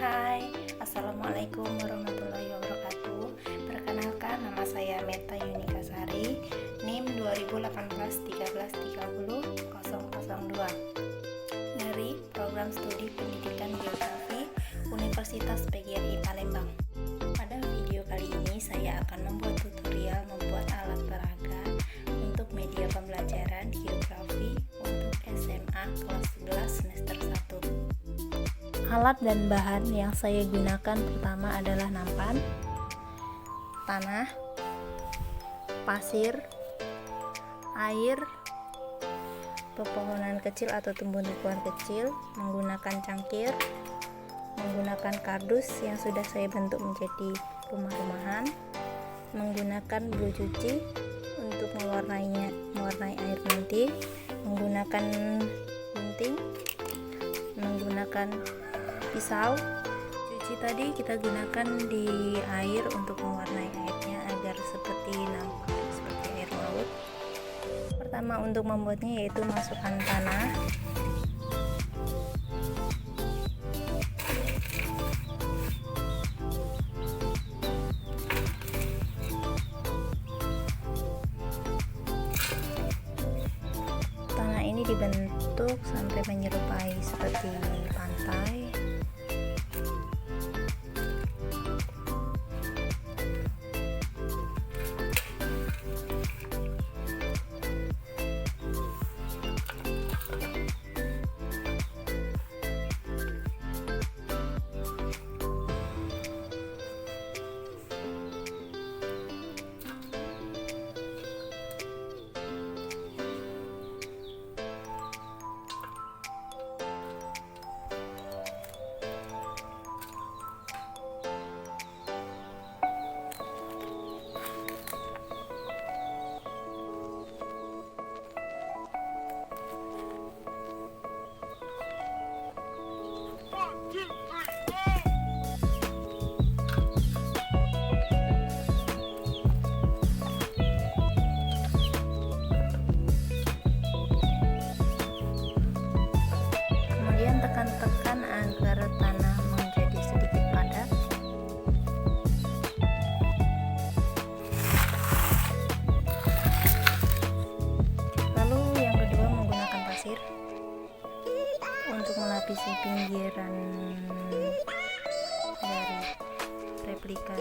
Hai, Assalamualaikum warahmatullahi wabarakatuh. Perkenalkan, nama saya Meta Yunika Sari, NIM 2018-1330-002 dari Program Studi Pendidikan Geografi Universitas PGRI Palembang. Pada video kali ini saya akan membuat tutorial membuat alat peraga untuk media pembelajaran geografi untuk SMA kelas 11 semester 1. Alat dan bahan yang saya gunakan pertama adalah nampan, tanah, pasir, air, pepohonan kecil atau tumbuh-tumbuhan kecil, menggunakan cangkir, menggunakan kardus yang sudah saya bentuk menjadi rumah-rumahan, menggunakan blue cuci untuk mewarnai air nanti, menggunakan gunting, menggunakan pisau. Cuci tadi kita gunakan di air untuk mewarnai airnya agar nampak seperti air laut. Pertama untuk membuatnya yaitu masukkan tanah, tanah ini dibentuk sampai menyerupai seperti pantai. Tekan agar tanah menjadi sedikit padat. Lalu yang kedua menggunakan pasir untuk melapisi pinggiran dari replika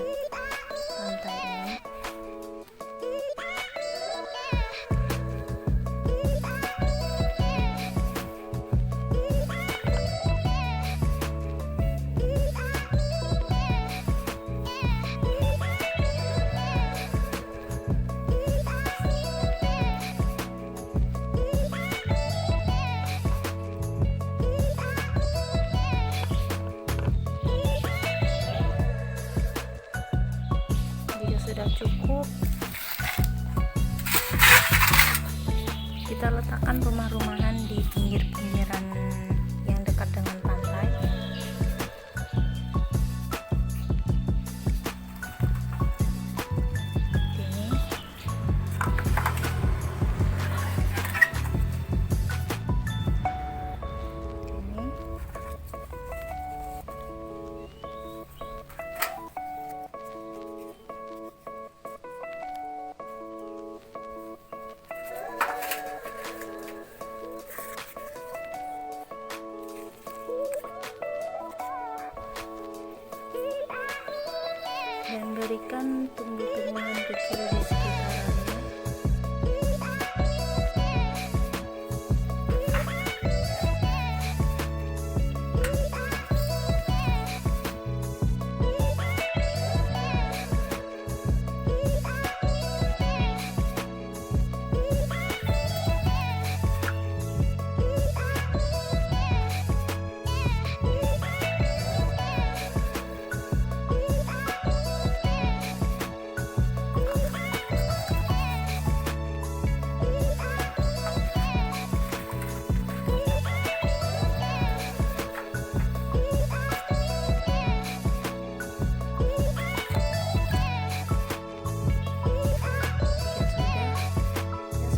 pantai ini. Sudah cukup, kita letakkan rumah-rumahan di pinggir-pinggiran yang dekat dengan pantai. Ini dan berikan tumbuh-tumbuhan kecil di sekitarnya.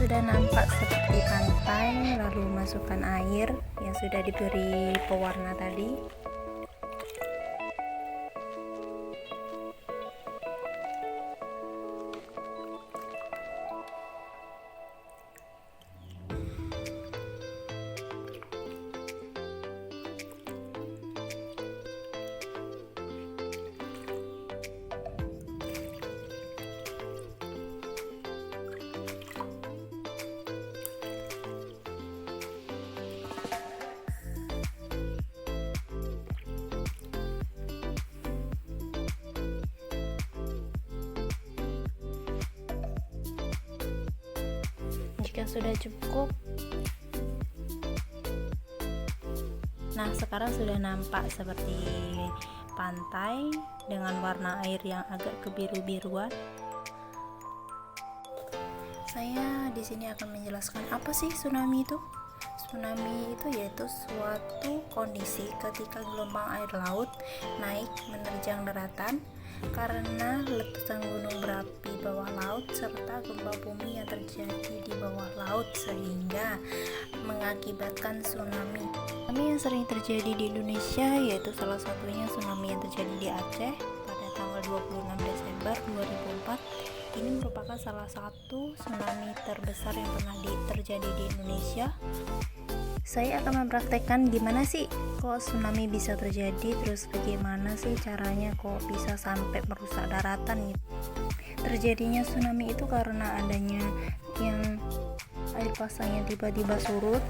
Sudah nampak seperti pantai, lalu masukkan air yang sudah diberi pewarna tadi. Jika sudah cukup, nah sekarang sudah nampak seperti pantai dengan warna air yang agak kebiru-biruan. Saya di sini akan menjelaskan apa sih tsunami itu. Tsunami itu yaitu suatu kondisi ketika gelombang air laut naik menerjang daratan karena letusan gunung berapi bawah laut serta gempa bumi yang terjadi di bawah laut sehingga mengakibatkan tsunami. Tsunami yang sering terjadi di Indonesia yaitu salah satunya tsunami yang terjadi di Aceh pada tanggal 26 Desember 2004. Ini merupakan salah satu tsunami terbesar yang pernah terjadi di Indonesia. Saya akan mempraktekkan gimana sih kok tsunami bisa terjadi, terus bagaimana sih caranya kok bisa sampai merusak daratan gitu. Terjadinya tsunami itu karena adanya yang air pasangnya tiba-tiba surut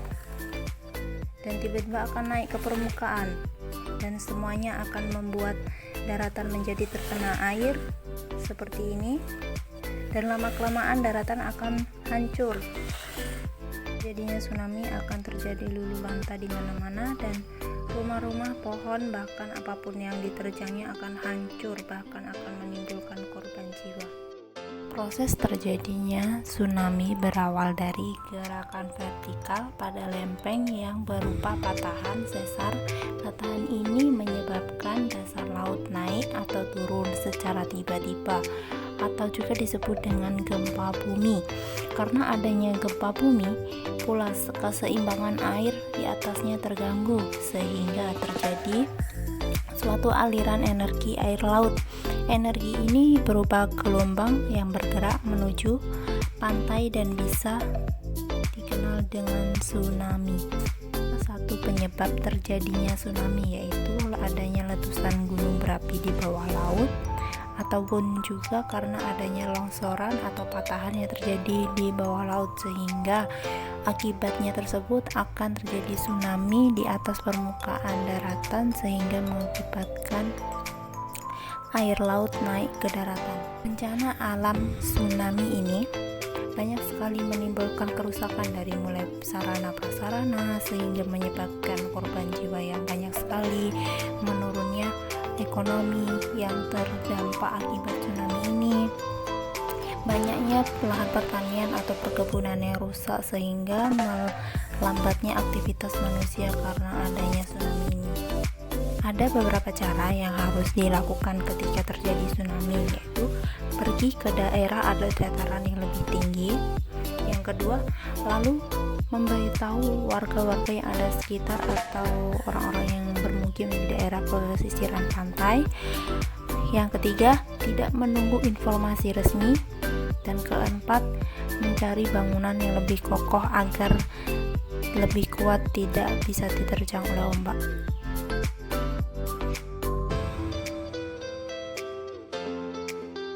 dan tiba-tiba akan naik ke permukaan, dan semuanya akan membuat daratan menjadi terkena air seperti ini, dan lama-kelamaan daratan akan hancur. Jadinya tsunami akan terjadi luluh lantah di mana-mana, dan rumah-rumah, pohon, bahkan apapun yang diterjangnya akan hancur, bahkan akan menimbulkan korban jiwa. Proses terjadinya tsunami berawal dari gerakan vertikal pada lempeng yang berupa patahan sesar. Patahan ini menyebabkan dasar laut naik atau turun secara tiba-tiba, atau juga disebut dengan gempa bumi. Karena adanya gempa bumi, pula keseimbangan air di atasnya terganggu sehingga terjadi suatu aliran energi air laut. Energi ini berupa gelombang yang bergerak menuju pantai dan bisa dikenal dengan tsunami. Satu penyebab terjadinya tsunami yaitu adanya letusan gunung berapi di bawah laut, ataupun juga karena adanya longsoran atau patahan yang terjadi di bawah laut, sehingga akibatnya tersebut akan terjadi tsunami di atas permukaan daratan sehingga mengakibatkan air laut naik ke daratan. Bencana alam tsunami ini banyak sekali menimbulkan kerusakan dari mulai sarana prasarana sehingga menyebabkan korban jiwa yang banyak sekali, menurunnya ekonomi yang terdampak akibat tsunami ini, banyaknya lahan pertanian atau perkebunan yang rusak sehingga melambatnya aktivitas manusia karena adanya tsunami ini. Ada beberapa cara yang harus dilakukan ketika terjadi tsunami, yaitu pergi ke daerah ada dataran yang lebih tinggi. Yang kedua, lalu memberitahu warga-warga yang ada sekitar atau orang-orang yang bermukim di daerah pesisiran pantai. Yang ketiga, tidak menunggu informasi resmi. Dan keempat, mencari bangunan yang lebih kokoh agar lebih kuat tidak bisa diterjang oleh ombak.